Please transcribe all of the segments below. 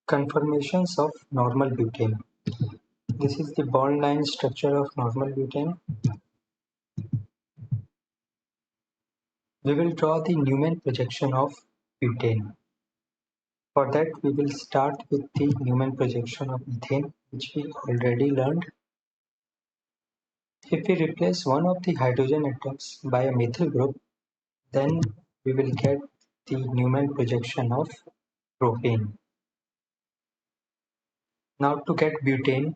Conformations of normal butane. This is the bond line structure of normal butane. We will draw the Newman projection of butane. For that, we will start with the Newman projection of ethane, which we already learned. If we replace one of the hydrogen atoms by a methyl group, then we will get the Newman projection of propane. Now to get butane,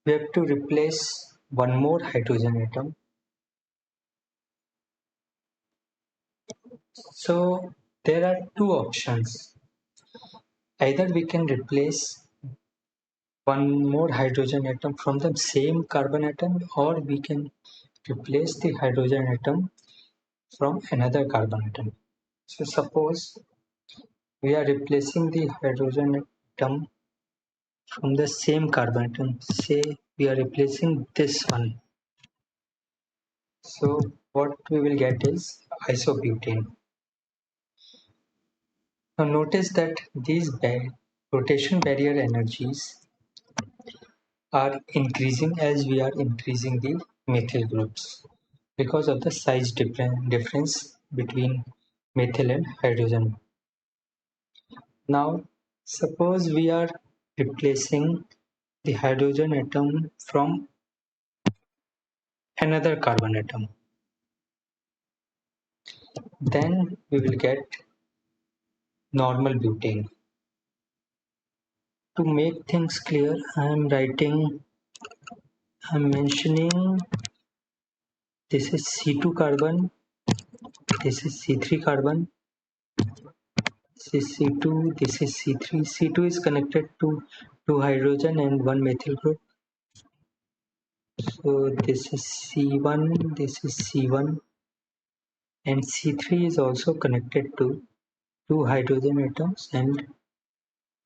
we have to replace one more hydrogen atom. So there are two options. Either we can replace one more hydrogen atom from the same carbon atom, or we can replace the hydrogen atom from another carbon atom. So suppose we are replacing the hydrogen atom from the same carbon atom. Say we are replacing this one. So what we will get is isobutane. Now notice that these rotation barrier energies are increasing as we are increasing the methyl groups because of the size difference between methyl and hydrogen. Now suppose we are replacing the hydrogen atom from another carbon atom, then we will get normal butane. To make things clear, I'm mentioning this is C2 carbon, this is C3 carbon, this is C2, this is C3. C2 is connected to two hydrogen and one methyl group. So this is C1, this is C1, and C3 is also connected to two hydrogen atoms and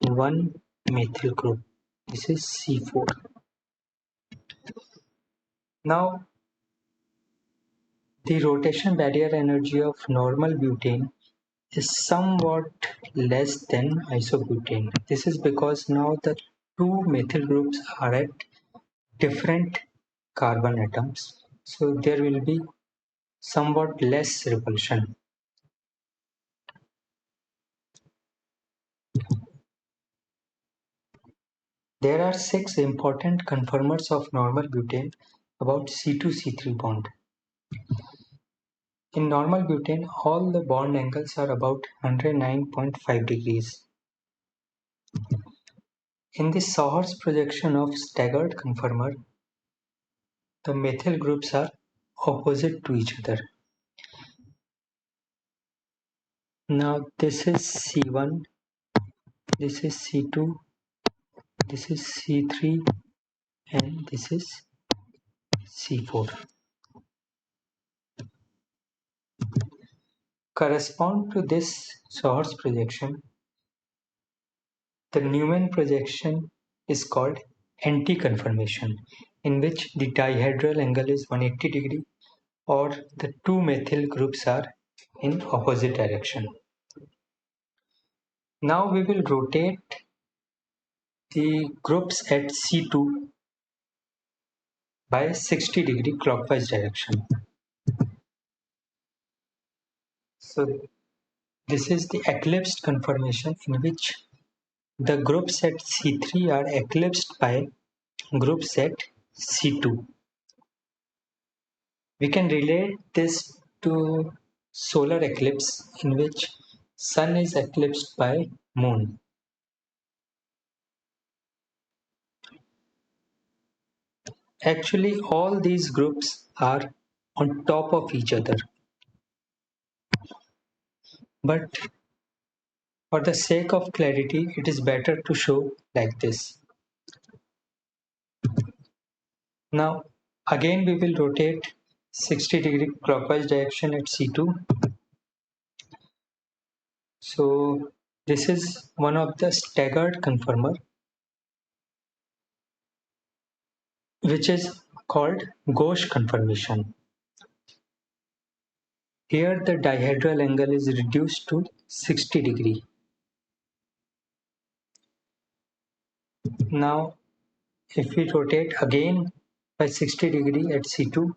one methyl group. This is C4. Now the rotation barrier energy of normal butane is somewhat less than isobutane. This is because now the two methyl groups are at different carbon atoms, so there will be somewhat less repulsion. There are 6 important conformers of normal butane about C2-C3 bond. In normal butane, all the bond angles are about 109.5 degrees. In the Sauer's projection of staggered conformer, the methyl groups are opposite to each other. Now this is C1, this is C2, this is C3, and this is C4. Correspond to this Sauer's projection, the Newman projection is called anti-conformation, in which the dihedral angle is 180 degree or the two methyl groups are in opposite direction. Now we will rotate the groups at C2 by 60 degree clockwise direction. So this is the eclipsed conformation in which the groups at C3 are eclipsed by groups at C2. We can relate this to solar eclipse in which sun is eclipsed by moon. Actually, all these groups are on top of each other. But for the sake of clarity, it is better to show like this. Now, again we will rotate 60 degree clockwise direction at C2. So this is one of the staggered conformer, which is called gauche conformation. Here the dihedral angle is reduced to 60 degree. Now if we rotate again by 60 degree at C2,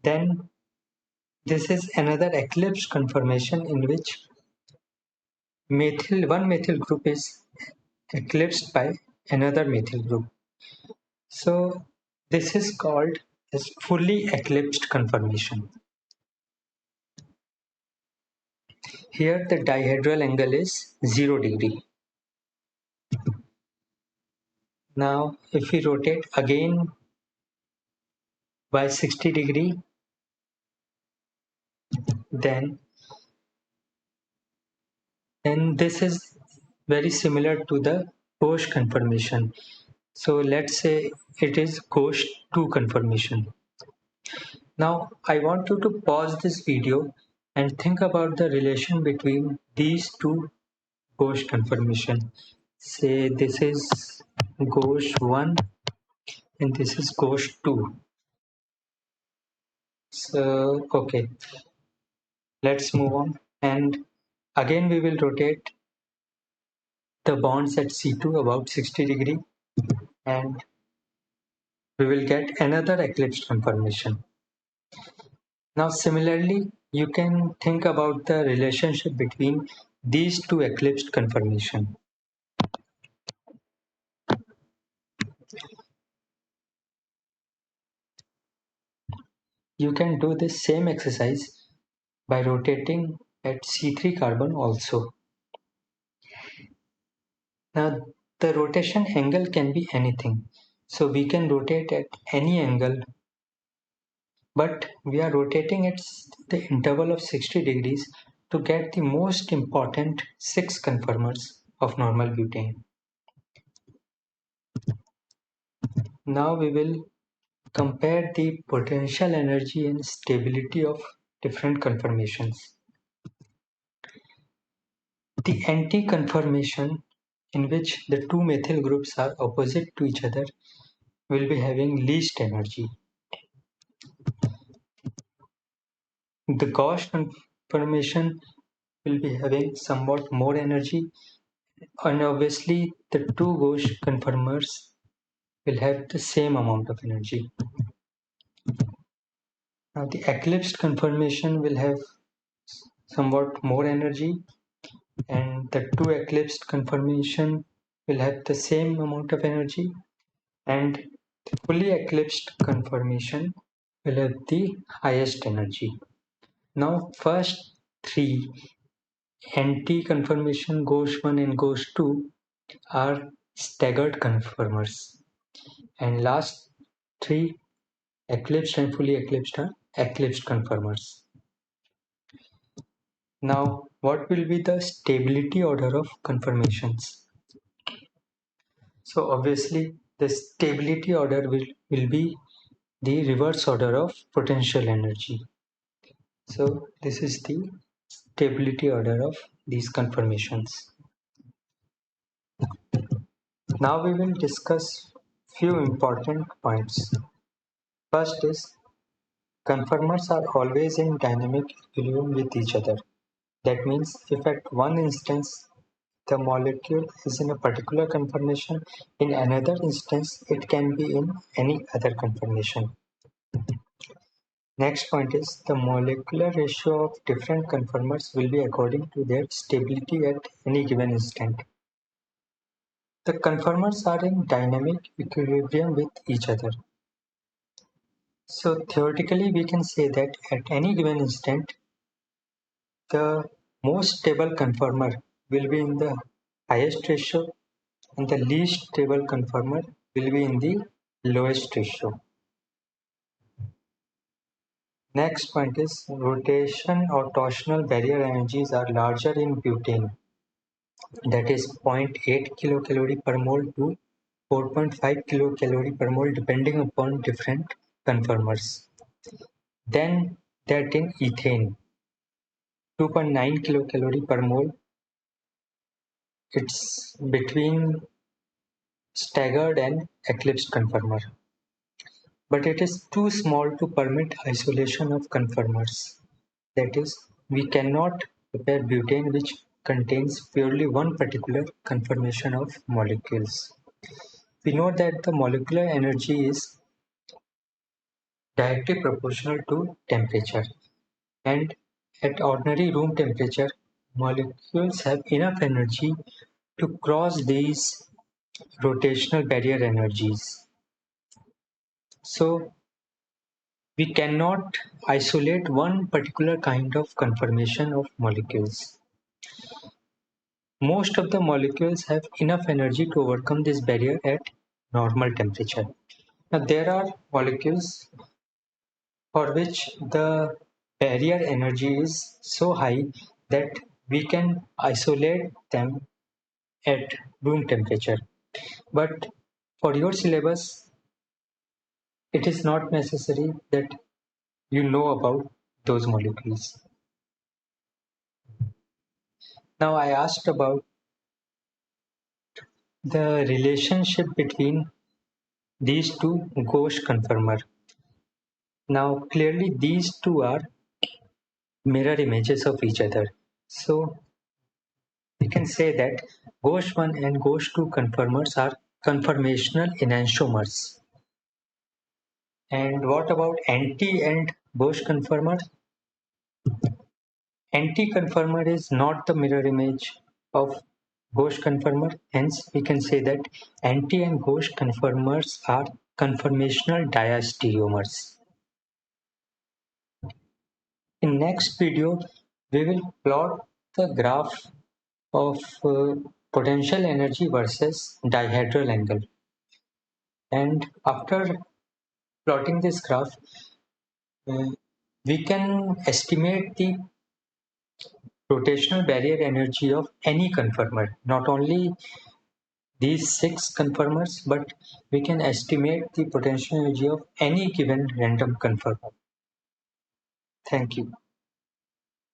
then this is another eclipse conformation in which one methyl group is eclipsed by another methyl group. So this is called as fully eclipsed conformation. Here the dihedral angle is 0 degree. Now if we rotate again by 60 degree, then this is very similar to the Ghosh conformation. So let's say it is Ghosh 2 conformation. Now I want you to pause this video and think about the relation between these two Ghosh conformation. Say this is Ghosh 1 and this is Ghosh 2. So okay, let's move on, and again we will rotate the bonds at C2 about 60 degree, and we will get another eclipsed conformation. Now similarly, you can think about the relationship between these two eclipsed conformation. You can do this same exercise by rotating at C3 carbon also. Now the rotation angle can be anything. So we can rotate at any angle, but we are rotating at the interval of 60 degrees to get the most important 6 conformers of normal butane. Now we will compare the potential energy and stability of different conformations. The anti-conformation, in which the two methyl groups are opposite to each other, will be having least energy. The Gauss conformation will be having somewhat more energy, and obviously the two Gauss conformers will have the same amount of energy. Now the eclipsed conformation will have somewhat more energy, and the two eclipsed conformation will have the same amount of energy, and the fully eclipsed conformation will have the highest energy. Now first three anti-conformation Ghosh 1 and Ghosh 2 are staggered conformers, and last three eclipsed and fully eclipsed are eclipsed conformers. Now what will be the stability order of conformations? So obviously the stability order will be the reverse order of potential energy. So this is the stability order of these conformations. Now we will discuss few important points. First is conformers are always in dynamic equilibrium with each other. That means if at one instance the molecule is in a particular conformation, in another instance it can be in any other conformation. Next point is the molecular ratio of different conformers will be according to their stability at any given instant. The conformers are in dynamic equilibrium with each other. So theoretically we can say that at any given instant the most stable conformer will be in the highest ratio and the least stable conformer will be in the lowest ratio. Next point is rotation or torsional barrier energies are larger in butane, that is 0.8 kilocalorie per mole to 4.5 kilocalorie per mole depending upon different conformers. Then that in ethane, 2.9 kilocalorie per mole, it's between staggered and eclipsed conformer. But it is too small to permit isolation of conformers. That is, we cannot prepare butane which contains purely one particular conformation of molecules. We know that the molecular energy is directly proportional to temperature, and at ordinary room temperature, molecules have enough energy to cross these rotational barrier energies. So we cannot isolate one particular kind of conformation of molecules. Most of the molecules have enough energy to overcome this barrier at normal temperature. Now there are molecules for which the barrier energy is so high that we can isolate them at room temperature. But for your syllabus, it is not necessary that you know about those molecules. Now I asked about the relationship between these two gauche conformer. Now clearly these two are mirror images of each other. So we can say that gauche 1 and gauche 2 conformers are conformational enantiomers. And what about anti and gauche conformer? Anti-conformer is not the mirror image of gauche conformer. Hence, we can say that anti and gauche conformers are conformational diastereomers. In next video, we will plot the graph of potential energy versus dihedral angle. And after plotting this graph, we can estimate the rotational barrier energy of any conformer, not only these 6 conformers, but we can estimate the potential energy of any given random conformer. Thank you.